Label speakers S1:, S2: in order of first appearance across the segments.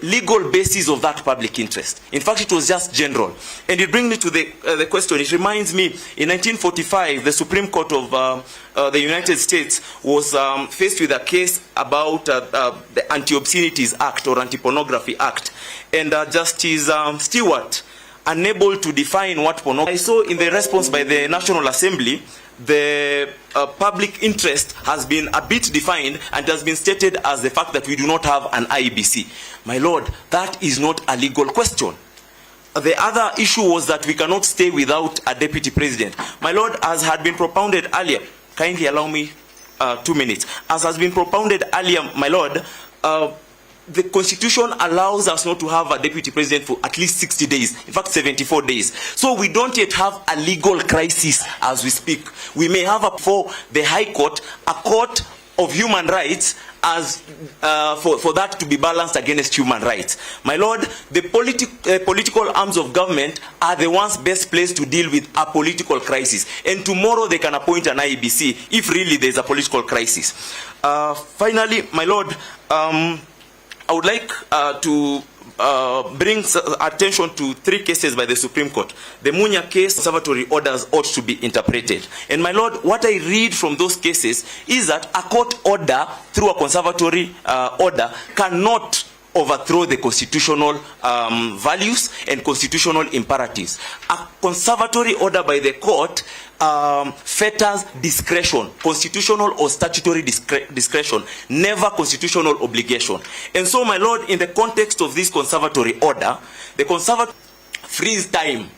S1: legal basis of that public interest. In fact, it was just general. And it brings me to the question. It reminds me, in 1945, the Supreme Court of the United States was faced with a case about the Anti-Obscenities Act or Anti-Pornography Act. And Justice Stewart, unable to define what pornography. I saw in the response by the National Assembly, the public interest has been a bit defined and has been stated as the fact that we do not have an IEBC. My lord, that is not a legal question. The other issue was that we cannot stay without a deputy president. My lord, as had been propounded earlier, kindly allow me 2 minutes. As has been propounded earlier, my lord, the Constitution allows us not to have a deputy president for at least 60 days, in fact 74 days. So we don't yet have a legal crisis as we speak. We may have for the High Court, a court of human rights, as for that to be balanced against human rights. My lord, the political arms of government are the ones best placed to deal with a political crisis. And tomorrow they can appoint an IEBC if really there is a political crisis. Finally, my lord, I would like to bring attention to 3 cases by the Supreme Court. The Munya case, conservatory orders ought to be interpreted. And my lord, what I read from those cases is that a court order through a conservatory order cannot overthrow the constitutional values and constitutional imperatives. A conservatory order by the court fetters discretion, constitutional or statutory discretion, never constitutional obligation. And so, my lord, in the context of this conservatory order, the conservatory frees time.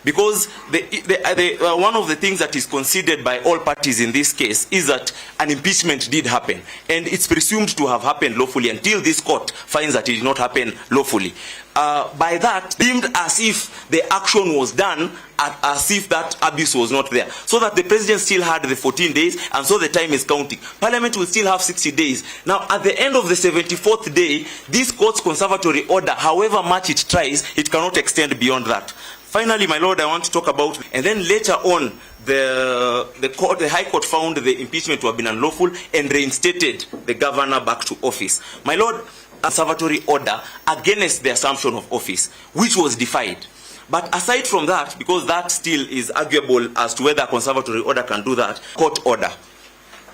S1: Because one of the things that is conceded by all parties in this case is that an impeachment did happen. And it's presumed to have happened lawfully until this court finds that it did not happen lawfully. By that, deemed as if the action was done, as if that abuse was not there. So that the president still had the 14 days, and so the time is counting. Parliament will still have 60 days. Now, at the end of the 74th day, this court's conservatory order, however much it tries, it cannot extend beyond that. Finally, my lord, I want to talk about, and then later on, the High Court found the impeachment to have been unlawful and reinstated the governor back to office. My lord, a conservatory order against the assumption of office, which was defied. But aside from that, because that still is arguable as to whether a conservatory order can do that, court order.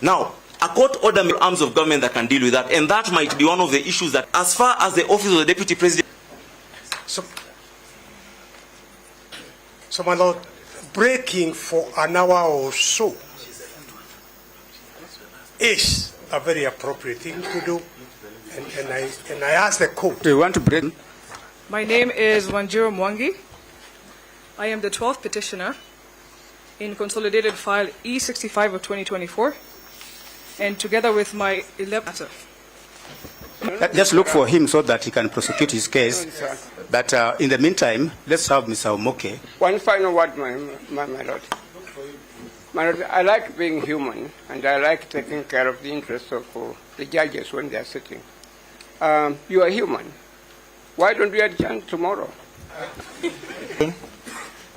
S1: Now, a court order may be arms of government that can deal with that, and that might be one of the issues that, as far as the office of the deputy president.
S2: So, my lord, breaking for an hour or so is a very appropriate thing to do, and I ask the court.
S3: Do you want to break?
S4: My name is Wanjiro Mwangi. I am the 12th petitioner in consolidated file E65 of 2024, and together with my 11th.
S3: Just look for him so that he can prosecute his case. But in the meantime, let's have Mr. Omoke.
S5: One final word, my lord. My lord, I like being human, and I like taking care of the interests of the judges when they are sitting. You are human. Why don't we adjourn tomorrow?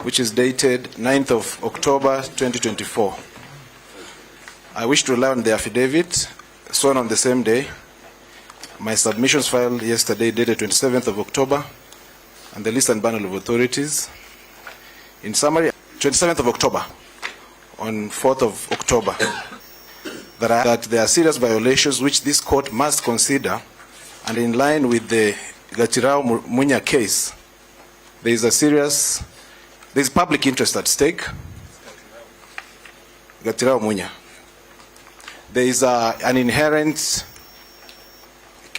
S6: Which is dated 9th of October 2024. I wish to rely on the affidavit sworn on the same day. My submissions filed yesterday dated 27th of October, and the list and bundle of authorities. In summary, 27th of October, on 4th of October, that there are serious violations which this court must consider, and in line with the Gachagua Munya case, there is public interest at stake. Gachagua Munya. There is an inherent,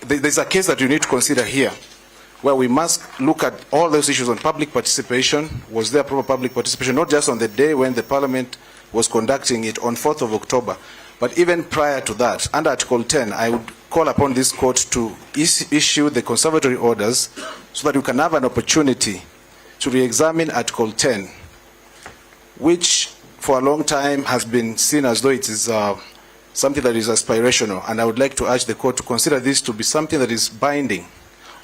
S6: there's a case that you need to consider here, where we must look at all those issues on public participation. Was there proper public participation, not just on the day when the Parliament was conducting it on 4th of October, but even prior to that. Under Article 10, I would call upon this court to issue the conservatory orders so that we can have an opportunity to re-examine Article 10, which for a long time has been seen as though it is something that is aspirational. And I would like to urge the court to consider this to be something that is binding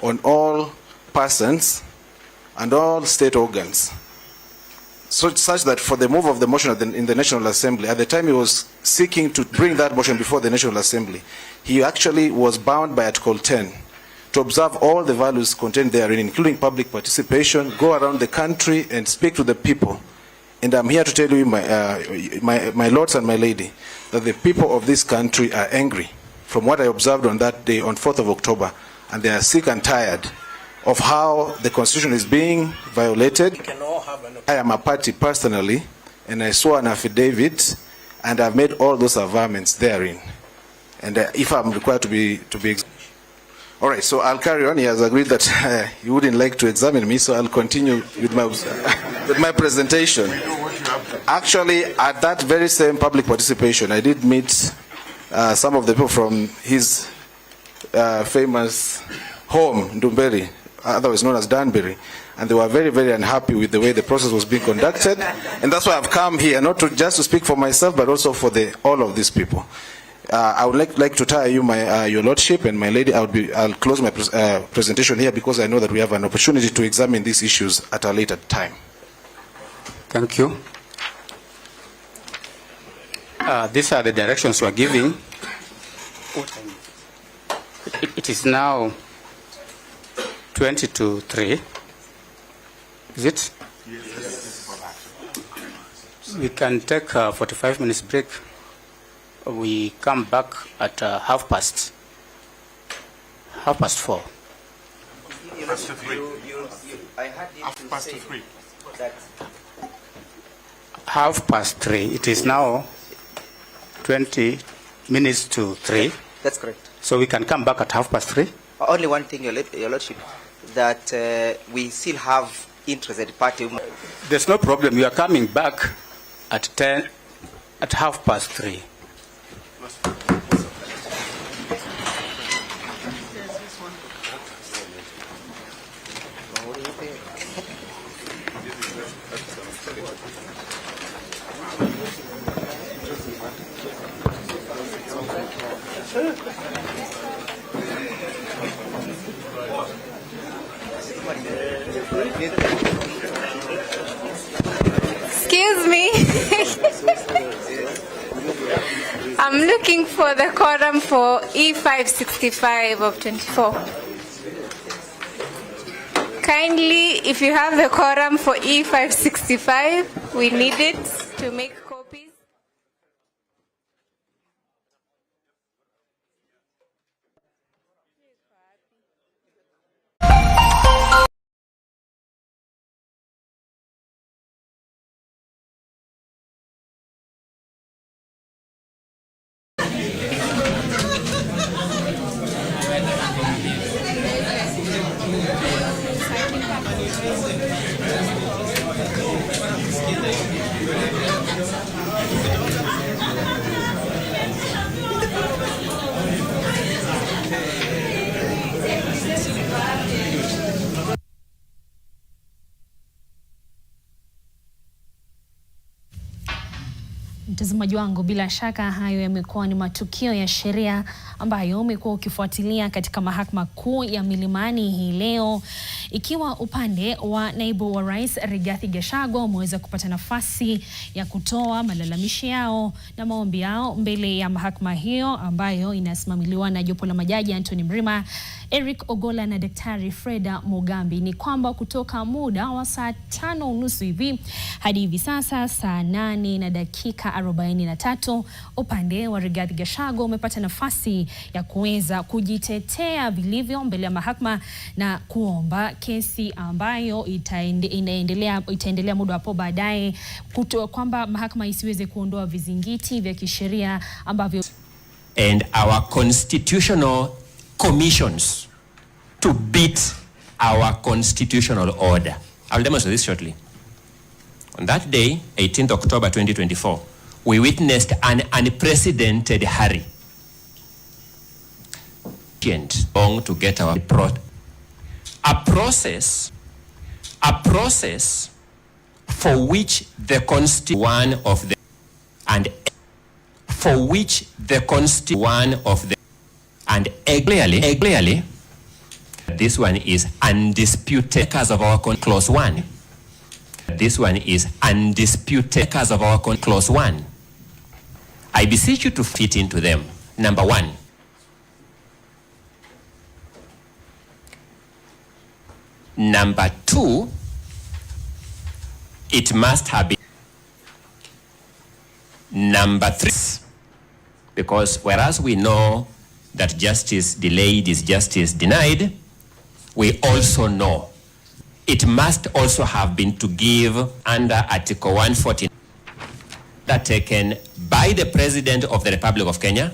S6: on all persons and all state organs. So such that for the move of the motion in the National Assembly, at the time he was seeking to bring that motion before the National Assembly, he actually was bound by Article 10 to observe all the values contained therein, including public participation, go around the country and speak to the people. And I'm here to tell you, my lords and my lady, that the people of this country are angry from what I observed on that day, on 4th of October, and they are sick and tired of how the Constitution is being violated. I am a party personally, and I saw an affidavit, and I've made all those averments therein. And if I'm required to be all right, so I'll carry on. He has agreed that he wouldn't like to examine me, so I'll continue with my with my presentation. Actually, at that very same public participation, I did meet some of the people from his famous home, Ndumberi, otherwise known as Danbury, and they were very, very unhappy with the way the process was being conducted. And that's why I've come here, not just to speak for myself, but also for all of these people. I would like to tell you, your lordship and my lady, I'll close my presentation here because I know that we have an opportunity to examine these issues at a later time.
S3: Thank you. These are the directions we're giving. It is now 20 to 3. Is it? Yes. We can take a 45 minutes break. We come back at 4:30. 4:30.
S7: I heard you say that
S3: 3:30. It is now 20 minutes to 3.
S7: That's correct.
S3: So we can come back at 3:30.
S7: Only one thing, Your Lordship, that we still have interested party.
S3: There's no problem. We are coming back at 3:30.
S8: Excuse me. I'm looking for the quorum for E565 of 24. Kindly, if you have the quorum for E565, we need it to make copies.
S9: Mtazamaji wangu, bila shaka hayo yamekuwa ni matukio ya sheria ambayo umekuwa ukifuatilia katika mahakama kuu ya Milimani hii leo, ikiwa upande wa naibu wa rais Rigathi Gachagua umeweza kupata nafasi ya kutoa malalamishi yao na maombi yao mbele ya mahakama hiyo ambayo inasimamiliwa na jopo la majaji Anthony Mrima, Eric Ogola na Daktari Freda Mugambi. Ni kwamba kutoka muda wa saa 5:30 hivi hadi hivi sasa saa 8 na dakika 43, upande wa Rigathi Gachagua umepata nafasi ya kuweza kujitetea vilivyo mbele ya mahakama na kuomba kesi ambayo itaendelea muda hapo baadaye, kwamba mahakama isiweze kuondoa vizingiti vya kisheria ambavyo
S10: and our constitutional commissions to beat our constitutional order. I'll demonstrate this shortly. On that day, 18th October 2024, we witnessed an unprecedented hurry to get our a process for which the constitution of the and for which the constitution of the and clearly this one is undisputed because of our clause 1. This one is undisputed because of our clause 1. I beseech you to fit into them. Number 1. Number two, it must have been. Number three, because whereas we know that justice delayed is justice denied, we also know it must also have been to give under Article 114 taken by the President of the Republic of Kenya,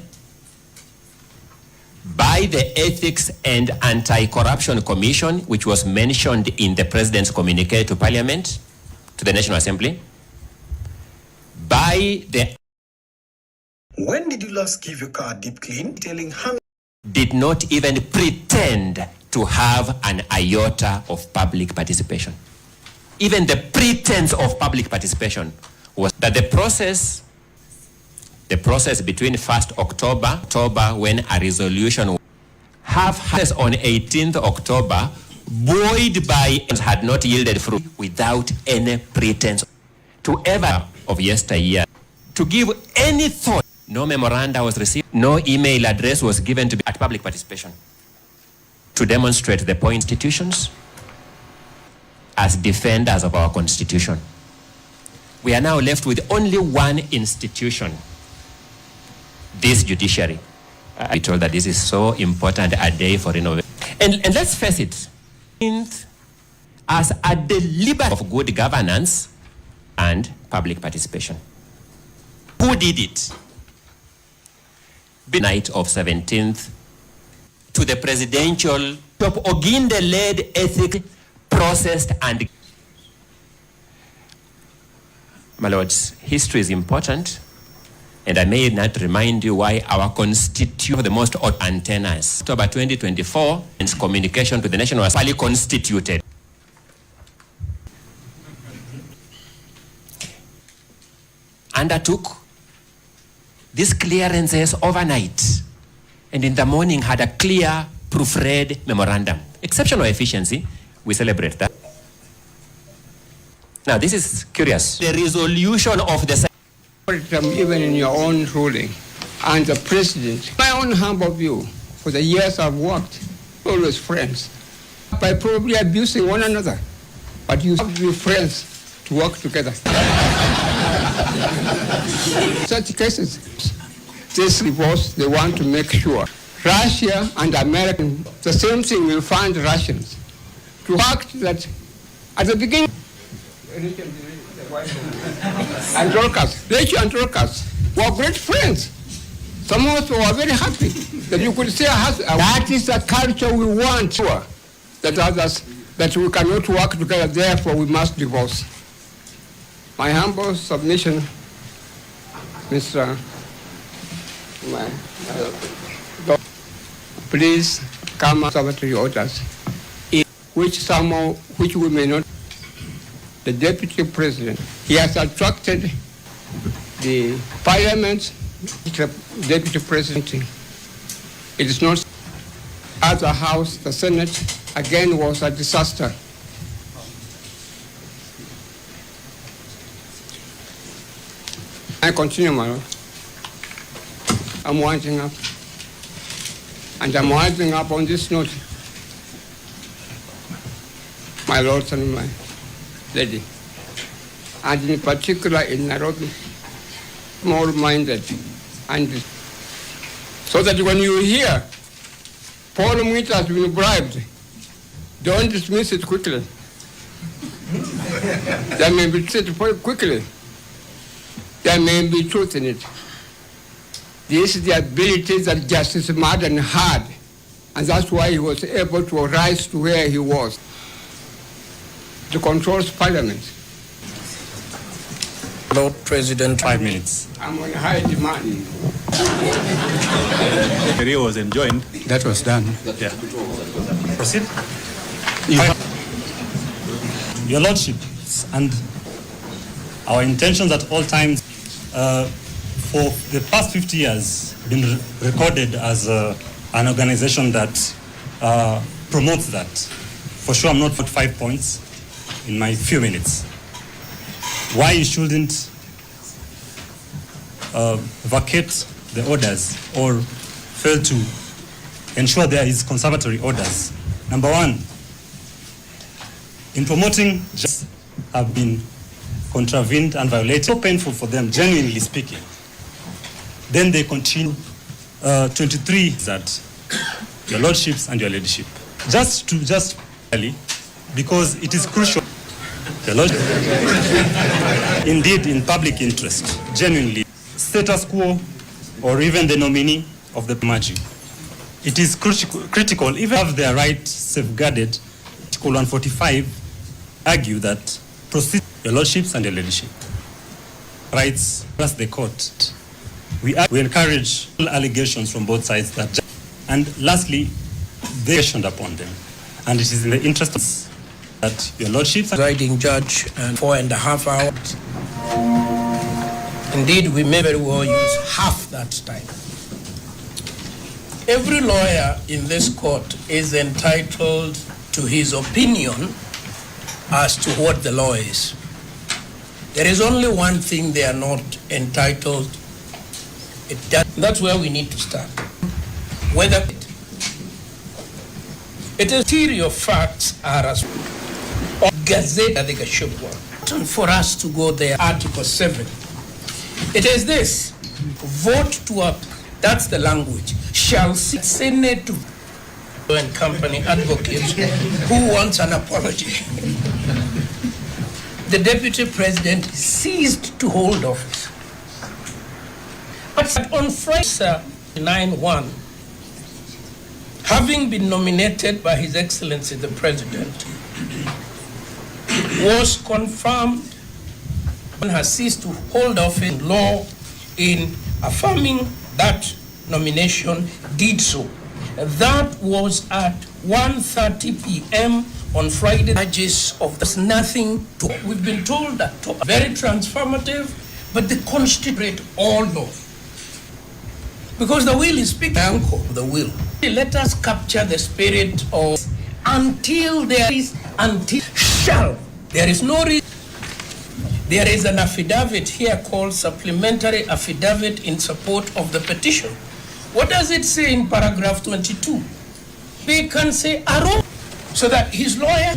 S10: by the Ethics and Anti-Corruption Commission, which was mentioned in the President's communique to Parliament, to the National Assembly, by the...
S11: When did you last give your car a deep clean? Telling how...
S10: Did not even pretend to have an iota of public participation. Even the pretense of public participation was that the process between 1st October when a resolution has on 18th October, buoyed by had not yielded fruit without any pretense to ever of yesteryear to give any thought. No memoranda was received, no email address was given to be at public participation to demonstrate the point institutions as defenders of our constitution. We are now left with only one institution, this judiciary. I told that this is so important a day for innovation. And let's face it, as a deliberate of good governance and public participation. Who did it? The night of 17th to the presidential Oginde-led ethic processed and... My lords, history is important, and I may not remind you why our constitution, the most antennas, October 2024, and communication to the National Assembly constituted. Undertook these clearances overnight, and in the morning had a clear, proofread memorandum. Exceptional efficiency, we celebrate that. Now, this is curious. The resolution of the...
S5: Even in your own ruling, and the president, my own humble view, for the years I've worked, always friends, by probably abusing one another, but you have to be friends to work together. Such cases, this divorce, they want to make sure Russia and America, the same thing will find Russians to act that at the beginning, and Rachel and Dorcas were great friends. Some of us were very happy that you could say that is the culture we want, that others, that we cannot work together, therefore we must divorce. My humble submission, Mr. Please come up to your orders, which we may not. The Deputy President, he has attracted the Parliament, the Deputy President. It is not as a House, the Senate, again was a disaster. I continue, my Lord. I'm winding up. And I'm winding up on this note. My Lord and my Lady, and in particular in Nairobi, small-minded, and so that when you hear Paul Mwita has been bribed, don't dismiss it quickly. There may be truth quickly. There may be truth in it. This is the ability that Justice Madden had, and that's why he was able to rise to where he was, to control Parliament.
S12: Lord President, 5 minutes.
S5: I'm on high demand.
S12: The was enjoined. That was done. Yeah. Proceed.
S13: Your Lordship, and our intentions at all times for the past 50 years been recorded as an organization that promotes that. For sure, I'm not for 5 points in my few minutes. Why you shouldn't vacate the orders or fail to ensure there is conservatory orders. Number one, in promoting justice have been contravened and violated. So painful for them, genuinely speaking. Then they continue 23 that your lordships and your ladyship. Just because it is crucial. Your lordship, indeed, in public interest, genuinely, status quo or even the nominee of the Maji. It is critical, even have their rights safeguarded. Article 145 argue that your lordships and your ladyship rights plus the court. We encourage all allegations from both sides that, and lastly, they questioned upon them, and it is in the interest of that your lordships.
S14: Presiding judge and 4.5 hours. Indeed, we may very well use half that time. Every lawyer in this court is entitled to his opinion as to what the law is. There is only one thing they are not entitled. That's where we need to start. Whether it is material facts are as Gazette the Gachagua. For us to go there, Article 7. It is this: vote to up. That's the language. Shall see Senate and company advocates who wants an apology. The deputy president ceased to hold office. But on Friday, 9/1, having been nominated by His Excellency the President, was confirmed and has ceased to hold office in law in affirming that nomination did so. That was at 1:30 p.m. on Friday. Judges of this nothing to. We've been told that very transformative, but the constitute all law. Because the will is speaking uncle, the will. Let us capture the spirit of until shall. There is no reason. There is an affidavit here called supplementary affidavit in support of the petition. What does it say in paragraph 22? They can say arrow, so that his lawyer,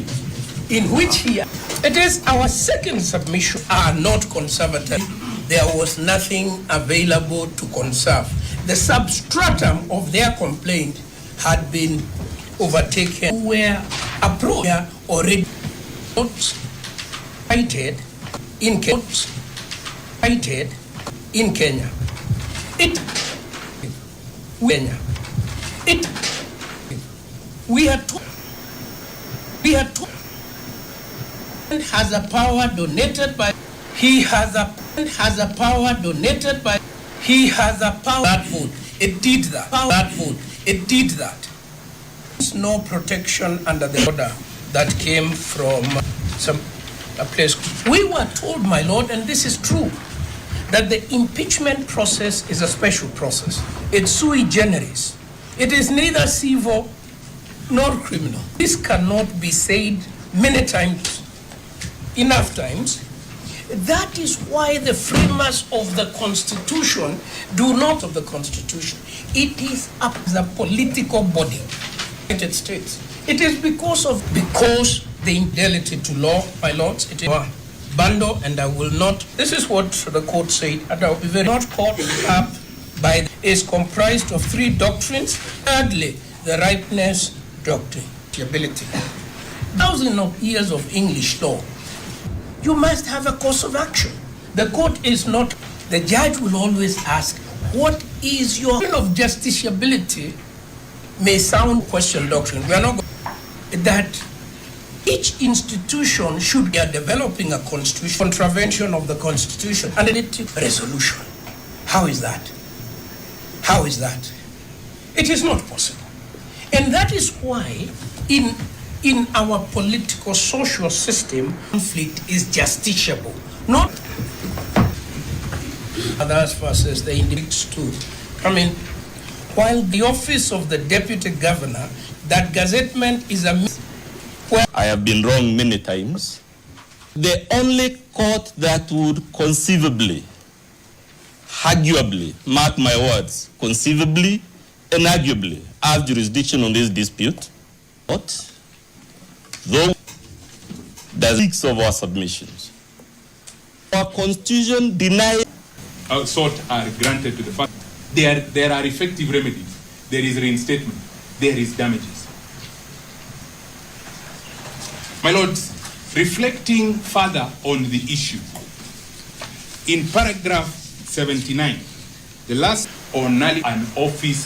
S14: in which he, it is our second submission, are not conservative. There was nothing available to conserve. The substratum of their complaint had been overtaken, where approach already cited in Kenya. We are told has a power donated by he has a power donated by he has a power that vote. It did that. That vote. It did that. There's no protection under the order that came from a place. We were told, my lord, and this is true, that the impeachment process is a special process. It's sui generis. It is neither civil nor criminal. This cannot be said many times, enough times. That is why the framers of the Constitution do not of the Constitution. It is up as a political body, United States. It is because the infidelity to law, my lords, it is bundle, and I will not. This is what the court said, and I will be very not caught up by is comprised of 3 doctrines. Thirdly, the ripeness doctrine, the ability. Thousands of years of English law. You must have a course of action. The court is not. The judge will always ask, "What is your of justiciability?" May sound question doctrine. We are not going that. Each institution should be developing a constitution, contravention of the Constitution, and a resolution. How is that? How is that? It is not possible. And that is why in our political social system, conflict is justiciable. Not others versus the individuals too. I mean, while the office of the deputy governor, that gazettement is a
S15: I have been wrong many times. The only court that would conceivably, arguably, mark my words, conceivably and arguably have jurisdiction on this dispute, though does 6 of our submissions. Our constitution denies
S12: sought are granted to the family. There are effective remedies. There is reinstatement. There is damages. My lords, reflecting further on the issue, in paragraph 79, the last on nullity and office